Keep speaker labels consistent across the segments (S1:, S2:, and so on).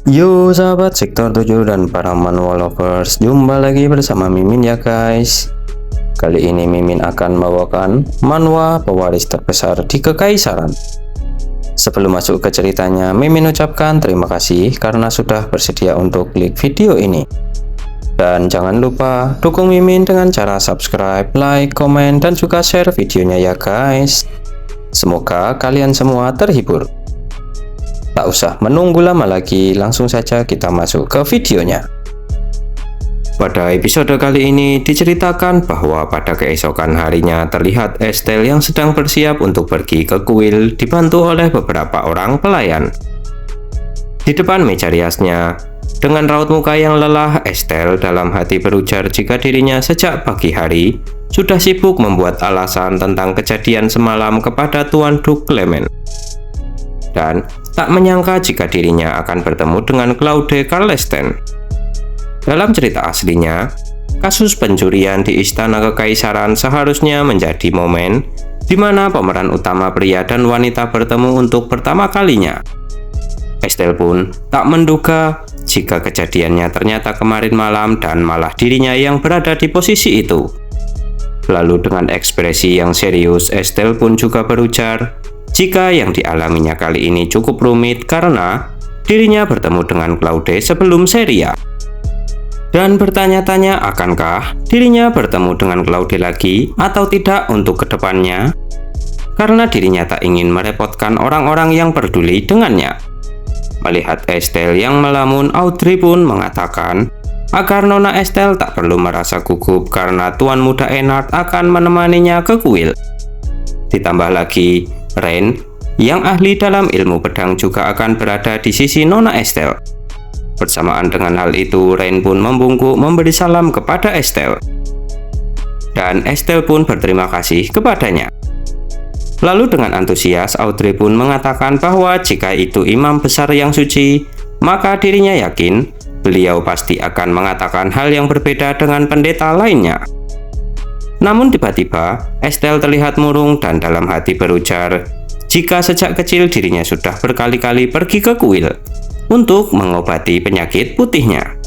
S1: Yo sahabat sektor 7 dan para manhwa lovers, jumpa lagi bersama Mimin ya guys. Kali ini Mimin akan membawakan manhwa pewaris terbesar di Kekaisaran. Sebelum masuk ke ceritanya, Mimin ucapkan terima kasih karena sudah bersedia untuk klik video ini. Dan jangan lupa dukung Mimin dengan cara subscribe, like, komen, dan juga share videonya ya guys. Semoga kalian semua terhibur. Tak usah menunggu lama lagi, langsung saja kita masuk ke videonya. Pada episode kali ini diceritakan bahwa pada keesokan harinya terlihat Estelle yang sedang bersiap untuk pergi ke kuil dibantu oleh beberapa orang pelayan. Di depan meja riasnya, dengan raut muka yang lelah, Estelle dalam hati berujar jika dirinya sejak pagi hari sudah sibuk membuat alasan tentang kejadian semalam kepada Tuan Duke Clement. Dan tak menyangka jika dirinya akan bertemu dengan Claude Carlestan. Dalam cerita aslinya, kasus pencurian di Istana Kekaisaran seharusnya menjadi momen di mana pemeran utama pria dan wanita bertemu untuk pertama kalinya. Estelle pun tak menduga jika kejadiannya ternyata kemarin malam dan malah dirinya yang berada di posisi itu. Lalu dengan ekspresi yang serius, Estelle pun juga berujar jika yang dialaminya kali ini cukup rumit karena dirinya bertemu dengan Claude sebelum serial. Dan bertanya-tanya akankah dirinya bertemu dengan Claude lagi atau tidak untuk kedepannya, karena dirinya tak ingin merepotkan orang-orang yang peduli dengannya. Melihat Estelle yang melamun, Audrey pun mengatakan agar Nona Estelle tak perlu merasa gugup karena Tuan Muda Eynard akan menemaninya ke kuil. Ditambah lagi, Rain yang ahli dalam ilmu pedang juga akan berada di sisi Nona Estelle. Bersamaan dengan hal itu, Rain pun membungkuk memberi salam kepada Estelle. Dan Estelle pun berterima kasih kepadanya. Lalu dengan antusias, Audrey pun mengatakan bahwa jika itu imam besar yang suci, maka dirinya yakin beliau pasti akan mengatakan hal yang berbeda dengan pendeta lainnya. Namun tiba-tiba, Estelle terlihat murung dan dalam hati berujar jika sejak kecil dirinya sudah berkali-kali pergi ke kuil untuk mengobati penyakit putihnya.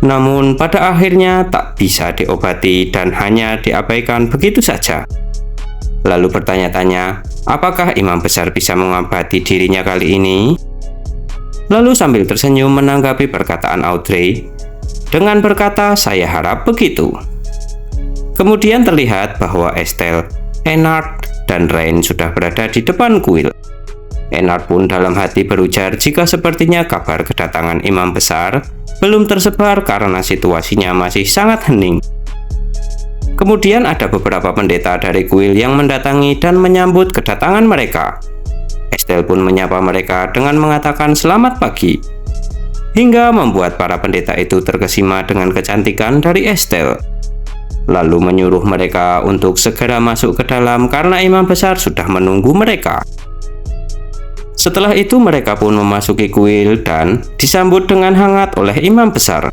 S1: Namun pada akhirnya tak bisa diobati dan hanya diabaikan begitu saja. Lalu bertanya-tanya, apakah imam besar bisa mengobati dirinya kali ini? Lalu sambil tersenyum menanggapi perkataan Audrey dengan berkata, saya harap begitu. Kemudian terlihat bahwa Estelle, Eynard, dan Rain sudah berada di depan kuil. Eynard pun dalam hati berujar jika sepertinya kabar kedatangan imam besar belum tersebar karena situasinya masih sangat hening. Kemudian ada beberapa pendeta dari kuil yang mendatangi dan menyambut kedatangan mereka. Estelle pun menyapa mereka dengan mengatakan selamat pagi, hingga membuat para pendeta itu terkesima dengan kecantikan dari Estelle. Lalu menyuruh mereka untuk segera masuk ke dalam karena imam besar sudah menunggu mereka. Setelah itu mereka pun memasuki kuil dan disambut dengan hangat oleh imam besar.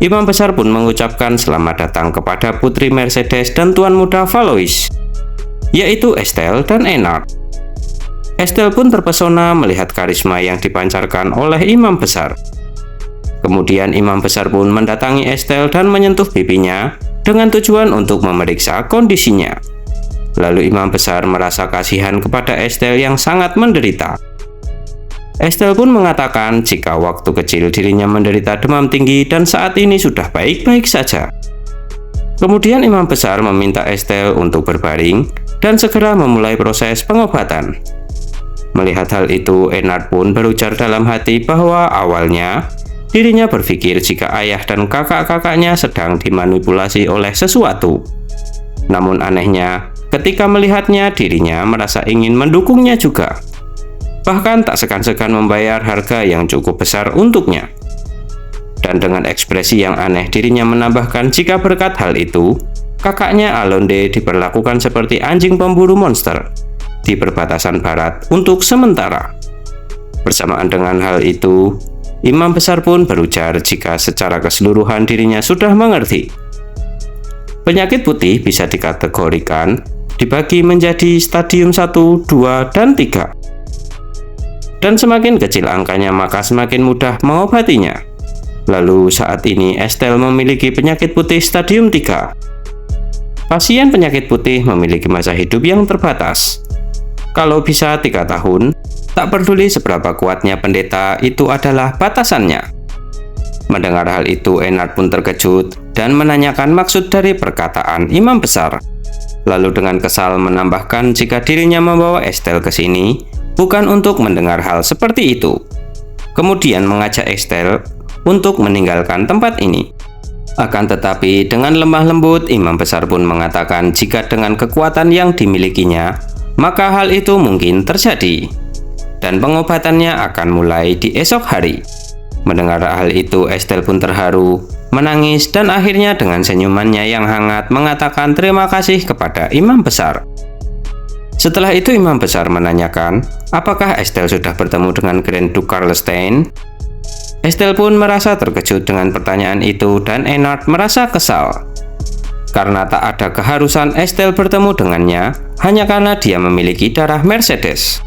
S1: Imam besar pun mengucapkan selamat datang kepada Putri Mercedes dan Tuan Muda Valois, yaitu Estelle dan Eynard. Estelle pun terpesona melihat karisma yang dipancarkan oleh imam besar. Kemudian imam besar pun mendatangi Estelle dan menyentuh pipinya dengan tujuan untuk memeriksa kondisinya. Lalu imam besar merasa kasihan kepada Estelle yang sangat menderita. Estelle pun mengatakan jika waktu kecil dirinya menderita demam tinggi dan saat ini sudah baik-baik saja. Kemudian imam besar meminta Estelle untuk berbaring dan segera memulai proses pengobatan. Melihat hal itu, Eynard pun berujar dalam hati bahwa awalnya dirinya berpikir jika ayah dan kakak-kakaknya sedang dimanipulasi oleh sesuatu. Namun anehnya, ketika melihatnya, dirinya merasa ingin mendukungnya juga. Bahkan tak segan-segan membayar harga yang cukup besar untuknya. Dan dengan ekspresi yang aneh, dirinya menambahkan jika berkat hal itu, kakaknya Alonde diperlakukan seperti anjing pemburu monster di perbatasan barat untuk sementara. Bersamaan dengan hal itu, imam besar pun berujar jika secara keseluruhan dirinya sudah mengerti. Penyakit putih bisa dikategorikan dibagi menjadi stadium 1, 2, dan 3. Dan semakin kecil angkanya maka semakin mudah mengobatinya. Lalu saat ini Estelle memiliki penyakit putih stadium 3. Pasien penyakit putih memiliki masa hidup yang terbatas. Kalau bisa 3 tahun, tak peduli seberapa kuatnya pendeta, itu adalah batasannya. Mendengar hal itu, Ennard pun terkejut dan menanyakan maksud dari perkataan imam besar. Lalu dengan kesal menambahkan jika dirinya membawa Estelle ke sini bukan untuk mendengar hal seperti itu. Kemudian mengajak Estelle untuk meninggalkan tempat ini. Akan tetapi dengan lemah lembut, imam besar pun mengatakan jika dengan kekuatan yang dimilikinya, maka hal itu mungkin terjadi. Dan pengobatannya akan mulai di esok hari. Mendengar hal itu, Estelle pun terharu, menangis, dan akhirnya dengan senyumannya yang hangat mengatakan terima kasih kepada imam besar. Setelah itu imam besar menanyakan, apakah Estelle sudah bertemu dengan Grand Duke Karlstein? Estelle pun merasa terkejut dengan pertanyaan itu dan Ennard merasa kesal. Karena tak ada keharusan Estelle bertemu dengannya, hanya karena dia memiliki darah Mercedes.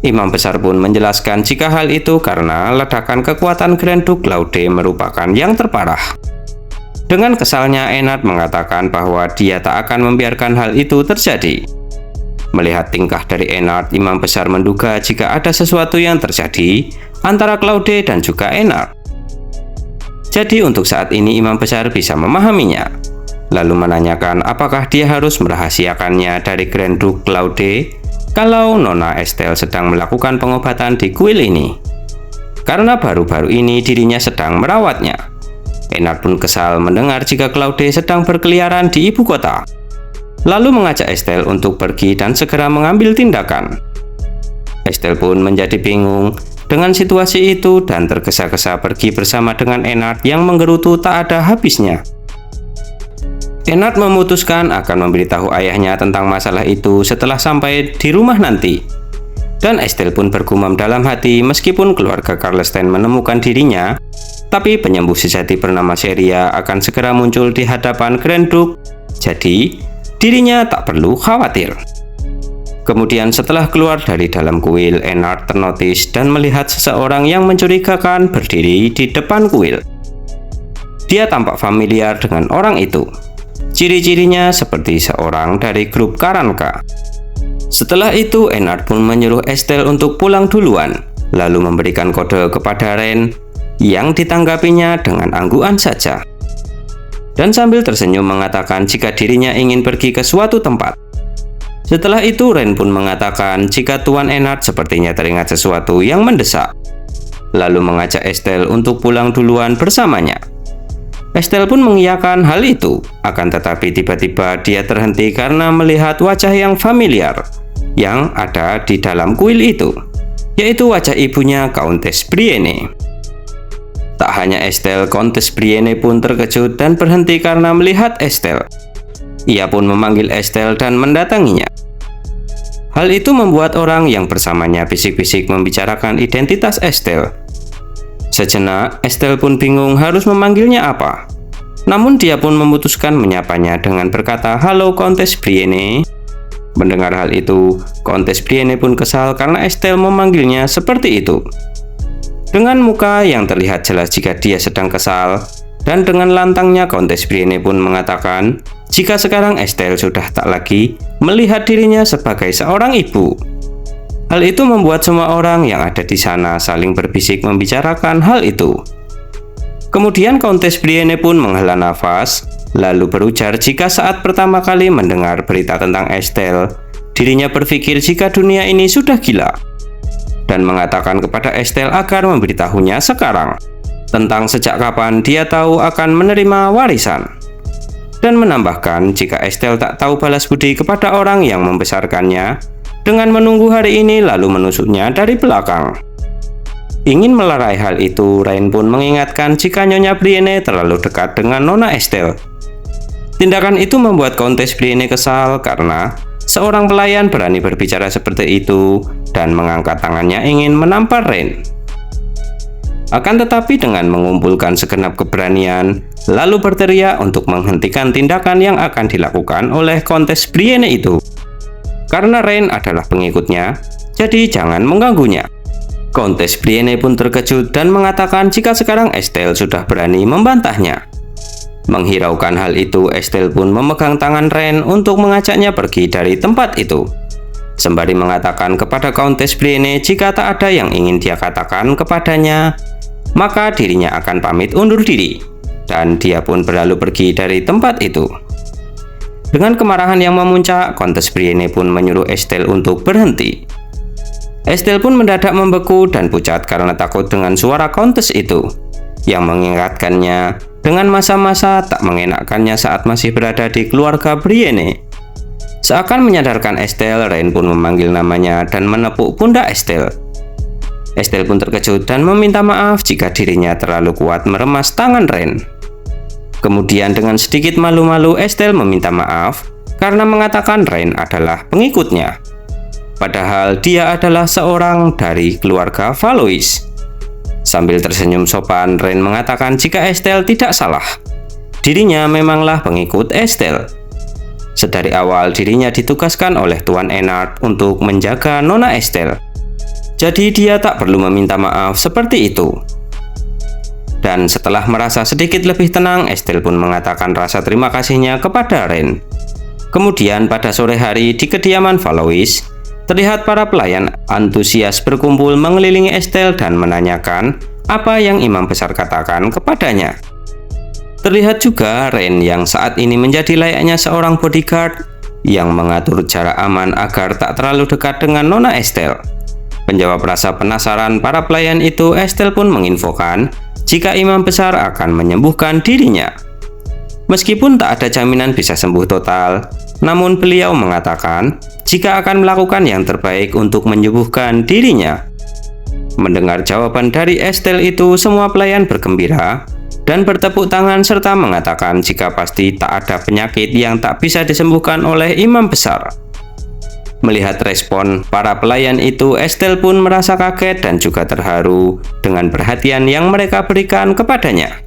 S1: Imam besar pun menjelaskan jika hal itu karena ledakan kekuatan Grand Duke Claude merupakan yang terparah. Dengan kesalnya, Ennard mengatakan bahwa dia tak akan membiarkan hal itu terjadi. Melihat tingkah dari Ennard, imam besar menduga jika ada sesuatu yang terjadi antara Claude dan juga Ennard. Jadi untuk saat ini imam besar bisa memahaminya. Lalu menanyakan apakah dia harus merahasiakannya dari Grand Duke Claude kalau Nona Estelle sedang melakukan pengobatan di kuil ini, karena baru-baru ini dirinya sedang merawatnya. Ennard pun kesal mendengar jika Claude sedang berkeliaran di ibu kota, lalu mengajak Estelle untuk pergi dan segera mengambil tindakan. Estelle pun menjadi bingung dengan situasi itu dan tergesa-gesa pergi bersama dengan Ennard yang menggerutu tak ada habisnya. Ennard memutuskan akan memberitahu ayahnya tentang masalah itu setelah sampai di rumah nanti. Dan Estelle pun bergumam dalam hati meskipun keluarga Karlstein menemukan dirinya, tapi penyembuh sejati bernama Sheria akan segera muncul di hadapan Grand Duke, jadi dirinya tak perlu khawatir. Kemudian setelah keluar dari dalam kuil, Ennard ternotis dan melihat seseorang yang mencurigakan berdiri di depan kuil. Dia tampak familiar dengan orang itu. Ciri-cirinya seperti seorang dari grup Karanka. Setelah itu, Ennard pun menyuruh Estelle untuk pulang duluan, lalu memberikan kode kepada Ren, yang ditanggapinya dengan anggukan saja. Dan sambil tersenyum mengatakan jika dirinya ingin pergi ke suatu tempat. Setelah itu, Ren pun mengatakan jika Tuan Ennard sepertinya teringat sesuatu yang mendesak, lalu mengajak Estelle untuk pulang duluan bersamanya. Estelle pun mengiyakan hal itu, akan tetapi tiba-tiba dia terhenti karena melihat wajah yang familiar yang ada di dalam kuil itu, yaitu wajah ibunya Countess Brienne. Tak hanya Estelle, Countess Brienne pun terkejut dan berhenti karena melihat Estelle. Ia pun memanggil Estelle dan mendatanginya. Hal itu membuat orang yang bersamanya bisik-bisik membicarakan identitas Estelle. Sejenak, Estelle pun bingung harus memanggilnya apa. Namun dia pun memutuskan menyapanya dengan berkata, "Halo Countess Brienne." Mendengar hal itu, Countess Brienne pun kesal karena Estelle memanggilnya seperti itu. Dengan muka yang terlihat jelas jika dia sedang kesal, dan dengan lantangnya Countess Brienne pun mengatakan jika sekarang Estelle sudah tak lagi melihat dirinya sebagai seorang ibu. Hal itu membuat semua orang yang ada di sana saling berbisik membicarakan hal itu. Kemudian Countess Brienne pun menghela nafas, lalu berujar jika saat pertama kali mendengar berita tentang Estelle, dirinya berpikir jika dunia ini sudah gila, dan mengatakan kepada Estelle agar memberitahunya sekarang tentang sejak kapan dia tahu akan menerima warisan, dan menambahkan jika Estelle tak tahu balas budi kepada orang yang membesarkannya dengan menunggu hari ini lalu menusuknya dari belakang. Ingin melerai hal itu, Rain pun mengingatkan jika Nyonya Brienne terlalu dekat dengan Nona Estelle. Tindakan itu membuat Countess Brienne kesal karena seorang pelayan berani berbicara seperti itu dan mengangkat tangannya ingin menampar Rain. Akan tetapi dengan mengumpulkan segenap keberanian, lalu berteriak untuk menghentikan tindakan yang akan dilakukan oleh Countess Brienne itu. Karena Rain adalah pengikutnya, jadi jangan mengganggunya. Countess Brienne pun terkejut dan mengatakan jika sekarang Estelle sudah berani membantahnya. Menghiraukan hal itu, Estelle pun memegang tangan Ren untuk mengajaknya pergi dari tempat itu, sembari mengatakan kepada Countess Brienne jika tak ada yang ingin dia katakan kepadanya, maka dirinya akan pamit undur diri, dan dia pun berlalu pergi dari tempat itu. Dengan kemarahan yang memuncak, Countess Brienne pun menyuruh Estelle untuk berhenti. Estelle pun mendadak membeku dan pucat karena takut dengan suara Countess itu, yang mengingatkannya dengan masa-masa tak mengenakkannya saat masih berada di keluarga Brienne. Seakan menyadarkan Estelle, Ren pun memanggil namanya dan menepuk pundak Estelle. Estelle pun terkejut dan meminta maaf jika dirinya terlalu kuat meremas tangan Ren. Kemudian dengan sedikit malu-malu, Estelle meminta maaf karena mengatakan Ren adalah pengikutnya, padahal dia adalah seorang dari keluarga Valois. Sambil tersenyum sopan, Ren mengatakan jika Estelle tidak salah, dirinya memanglah pengikut Estelle. Sedari awal dirinya ditugaskan oleh Tuan Eynard untuk menjaga Nona Estelle, jadi dia tak perlu meminta maaf seperti itu. Dan setelah merasa sedikit lebih tenang, Estelle pun mengatakan rasa terima kasihnya kepada Ren. Kemudian pada sore hari di kediaman Valois, terlihat para pelayan antusias berkumpul mengelilingi Estelle dan menanyakan apa yang Imam Besar katakan kepadanya. Terlihat juga Ren yang saat ini menjadi layaknya seorang bodyguard yang mengatur jarak aman agar tak terlalu dekat dengan Nona Estelle. Menjawab rasa penasaran para pelayan itu, Estelle pun menginfokan jika Imam Besar akan menyembuhkan dirinya. Meskipun tak ada jaminan bisa sembuh total, namun beliau mengatakan jika akan melakukan yang terbaik untuk menyembuhkan dirinya. Mendengar jawaban dari Estelle itu, semua pelayan bergembira dan bertepuk tangan serta mengatakan jika pasti tak ada penyakit yang tak bisa disembuhkan oleh Imam Besar. Melihat respon para pelayan itu, Estelle pun merasa kaget dan juga terharu dengan perhatian yang mereka berikan kepadanya.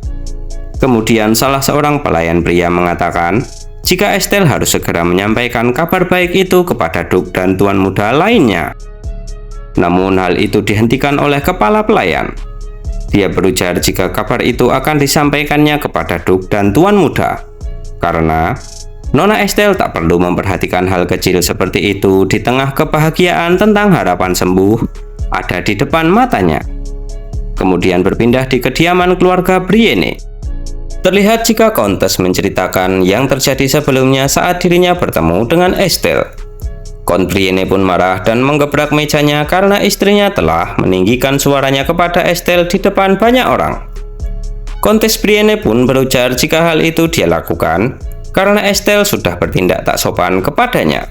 S1: Kemudian salah seorang pelayan pria mengatakan jika Estelle harus segera menyampaikan kabar baik itu kepada Duk dan tuan muda lainnya. Namun hal itu dihentikan oleh kepala pelayan. Dia berujar jika kabar itu akan disampaikannya kepada Duk dan tuan muda, karena Nona Estelle tak perlu memperhatikan hal kecil seperti itu di tengah kebahagiaan tentang harapan sembuh ada di depan matanya. Kemudian berpindah di kediaman keluarga Brienne. Terlihat jika Countess menceritakan yang terjadi sebelumnya saat dirinya bertemu dengan Estelle. Count Brienne pun marah dan menggebrak mejanya karena istrinya telah meninggikan suaranya kepada Estelle di depan banyak orang. Countess Brienne pun berujar jika hal itu dia lakukan karena Estelle sudah bertindak tak sopan kepadanya,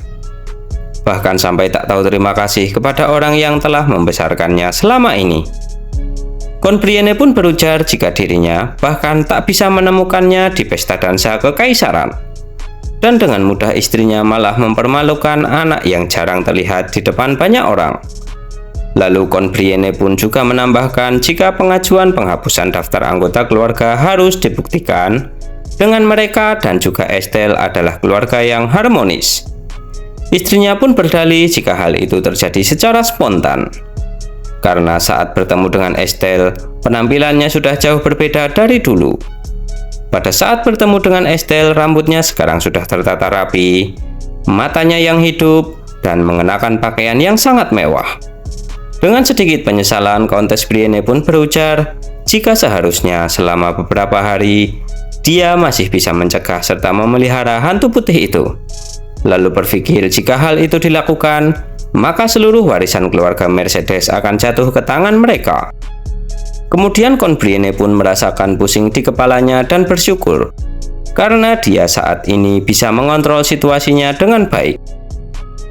S1: bahkan sampai tak tahu terima kasih kepada orang yang telah membesarkannya selama ini. Count Brienne pun berujar jika dirinya bahkan tak bisa menemukannya di pesta dansa kekaisaran, dan dengan mudah istrinya malah mempermalukan anak yang jarang terlihat di depan banyak orang. Lalu Count Brienne pun juga menambahkan jika pengajuan penghapusan daftar anggota keluarga harus dibuktikan dengan mereka dan juga Estelle adalah keluarga yang harmonis. Istrinya pun berdalih jika hal itu terjadi secara spontan, karena saat bertemu dengan Estelle, penampilannya sudah jauh berbeda dari dulu. Pada saat bertemu dengan Estelle, rambutnya sekarang sudah tertata rapi, matanya yang hidup, dan mengenakan pakaian yang sangat mewah. Dengan sedikit penyesalan, Countess Brienne pun berujar jika seharusnya selama beberapa hari dia masih bisa mencegah serta memelihara hantu putih itu. Lalu berpikir jika hal itu dilakukan, maka seluruh warisan keluarga Mercedes akan jatuh ke tangan mereka. Kemudian Count Brienne pun merasakan pusing di kepalanya dan bersyukur karena dia saat ini bisa mengontrol situasinya dengan baik,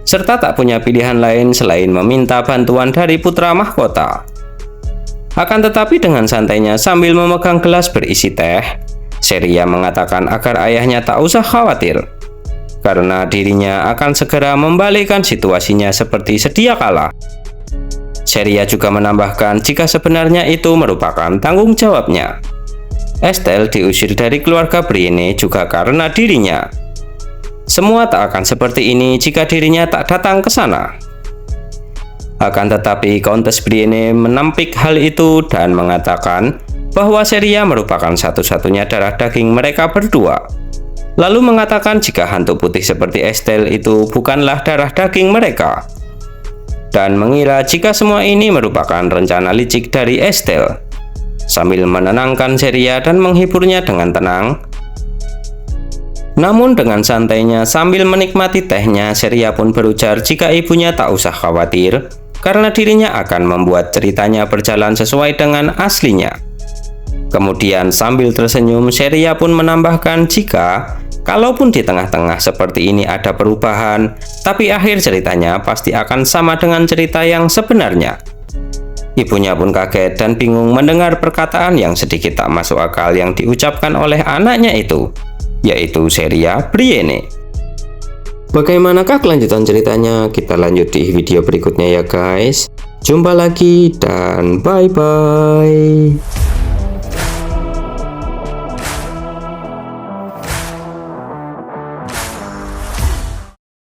S1: serta tak punya pilihan lain selain meminta bantuan dari putra mahkota. Akan tetapi dengan santainya sambil memegang gelas berisi teh, Seria mengatakan agar ayahnya tak usah khawatir, karena dirinya akan segera membalikkan situasinya seperti sedia kala. Seria juga menambahkan jika sebenarnya itu merupakan tanggung jawabnya. Estelle diusir dari keluarga Brienne juga karena dirinya. Semua tak akan seperti ini jika dirinya tak datang ke sana. Akan tetapi Countess Brienne menampik hal itu dan mengatakan bahwa Ceria merupakan satu-satunya darah daging mereka berdua. Lalu mengatakan jika hantu putih seperti Estelle itu bukanlah darah daging mereka. Dan mengira jika semua ini merupakan rencana licik dari Estelle. Sambil menenangkan Ceria dan menghiburnya dengan tenang. Namun dengan santainya sambil menikmati tehnya, Ceria pun berujar jika ibunya tak usah khawatir karena dirinya akan membuat ceritanya berjalan sesuai dengan aslinya. Kemudian sambil tersenyum, Ceria pun menambahkan jika kalaupun di tengah-tengah seperti ini ada perubahan, tapi akhir ceritanya pasti akan sama dengan cerita yang sebenarnya. Ibunya pun kaget dan bingung mendengar perkataan yang sedikit tak masuk akal yang diucapkan oleh anaknya itu, yaitu Ceria Brienne. Bagaimanakah kelanjutan ceritanya? Kita lanjut di video berikutnya ya guys. Jumpa lagi dan bye-bye.